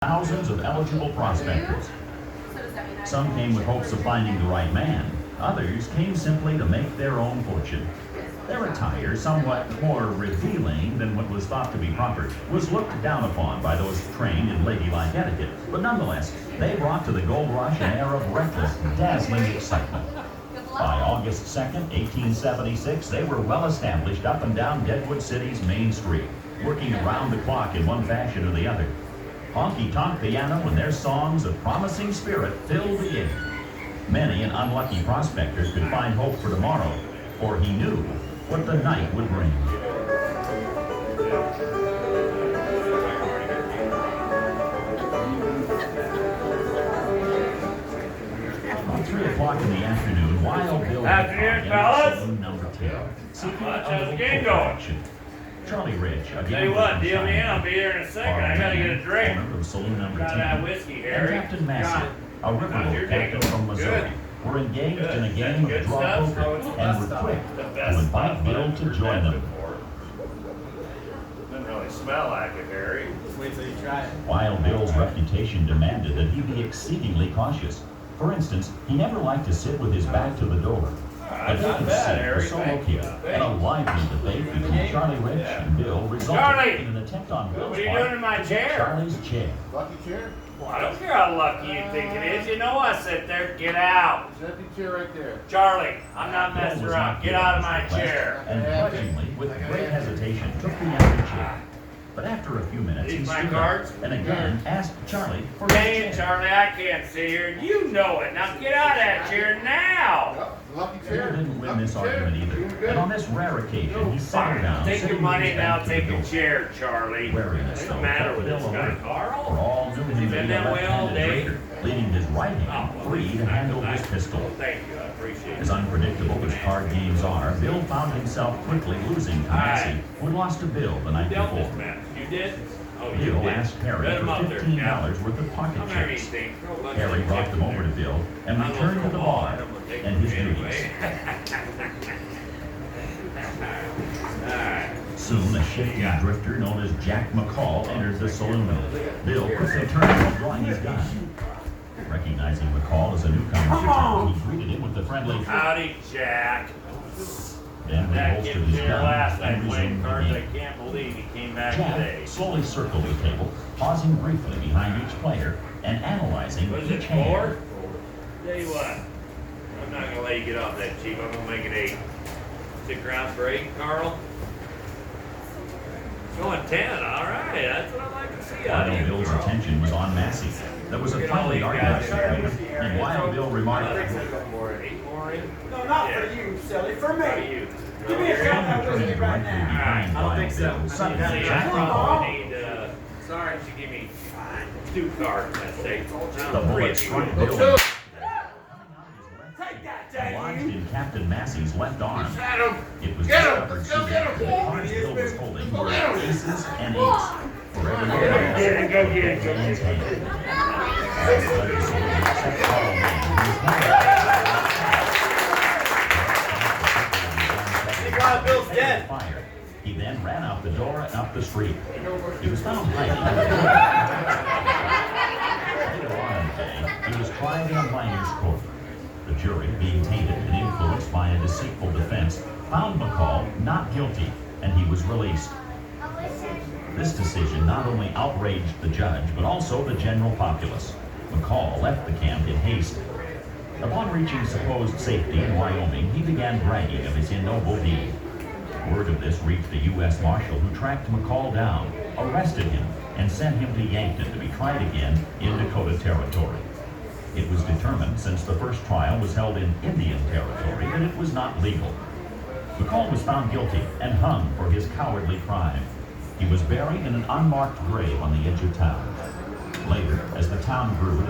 Thousands of eligible prospectors. Some came with hopes of finding the right man. Others came simply to make their own fortune. Their attire, somewhat more revealing than what was thought to be proper, was looked down upon by those trained in ladylike etiquette. But nonetheless, they brought to the gold rush an air of reckless, dazzling excitement. By August 2nd, 1876, they were well established up and down Deadwood City's main street, working around the clock in one fashion or the other. Honky-tonk piano and their songs of promising spirit filled the air. Many an unlucky prospector could find hope for tomorrow, for he knew what the night would bring. About 3 o'clock in the afternoon, Wild Bill Afternoon, number 10, seeking how's the game going? Charlie Rich, Tell you what, deal me in. I'll be here in a second. I gotta get a drink. Of saloon number Got 10, that whiskey, Harry. and Captain Massey, a How's your riverboat day captain going? from Missouri, were engaged in a game of Good draw stuff. poker and were quick The to best invite stuff Bill I've to ever join had them. before. Doesn't really smell like it, Harry. Wait till you try it. Wild Bill's reputation demanded that he be exceedingly cautious. For instance, he never liked to sit with his back to the door. A Not vacant bad, seat Harry. was so Thank you. located, and a lively debate between Charlie Rich and Bill resulted Charlie! in an attempt on Bill's What are you part doing in my to chair? get Charlie's chair. Lucky chair? Well, I don't care how lucky you think it is. You know I sit there. Get out. There's an empty chair right there. Charlie, I'm not Bill messing was around. not Get given out of his my request, chair. and grudgingly, with great hesitation, took the empty chair. But after a few minutes, he These my stood cards? up and again asked Charlie for Dang his it, chair. Charlie, I can't sit here. You know it. Now get out of that chair now. Yep, lucky Bill chair. didn't win Lucky this chair. argument either, Doing good. and on this rare occasion, he sat down, Take sitting your money with his now. back to the Take your door. chair, Charlie. Wariness, though, What's the matter kept with Bill this guy, alert, for Carl? all knew him to be been a that way all left-handed day? traitor, leaving his right hand free to handle his pistol. Thank you. I appreciate As it. unpredictable as card games are, Bill found himself quickly losing to Massey, who had lost to Bill the night Dealt before. this match. You did? Oh, you Bill did. asked Harry Bet 'em for up there, $15 Cal. worth of pocket How many checks. things? Harry brought them over to Bill and returned to the bar and his duties. Alright. Soon, a shifty drifter known as Jack McCall entered the saloon. Bill quickly turned while drawing his gun. Recognizing McCall as a newcomer to town, he greeted him with the friendly, Howdy, Jack. then That kid reholstered was his here gun last night and playing resumed the cards. I game. can't believe he came back today. Jack slowly circled the table, pausing briefly behind each player and analyzing What is it, each hand. 4? Tell you what, I'm not gonna let you get off that cheap. I'm gonna make it 8. Stick around for 8, Carl. Going 10. All right, that's what I like to see out of Wild you, Bill's Carl. attention was on Massey. There was a Look at all friendly these argument guys. between them, and Wild Bill remarked, 8 more in? No, not Yeah. for you, silly. For How do me. you? Give me a shot of that turning whiskey right directly now. behind I don't think Wild so. Bill. Suddenly, See, I Jack probably McCall, need, sorry, you give me 2 cards, I say. the bullet struck Bill, Take that, and lodged Dave. in Captain Massey's left arm. Get him! It was Get him! discovered Let's soon go get that the him! cards Bill was holding were Get him! aces and eights. For every one Get it, go get it, go in his get it. hand. As the judges would accept Carl Mann, who was Wild Bill's dead. Fire. He then ran out the door and up the street. He was found hiding. Later on in the day, he was tried in a minor's court. The jury, being tainted and influenced by a deceitful defense, found McCall not guilty, and he was released. This decision not only outraged the judge, but also the general populace. McCall left the camp in haste. Upon reaching supposed safety in Wyoming, he began bragging of his ignoble deed. Word of this reached the U.S. Marshal, who tracked McCall down, arrested him, and sent him to Yankton to be tried again in Dakota Territory. It was determined, since the first trial was held in Indian Territory, that it was not legal. McCall was found guilty and hung for his cowardly crime. He was buried in an unmarked grave on the edge of town. Later, as the town grew,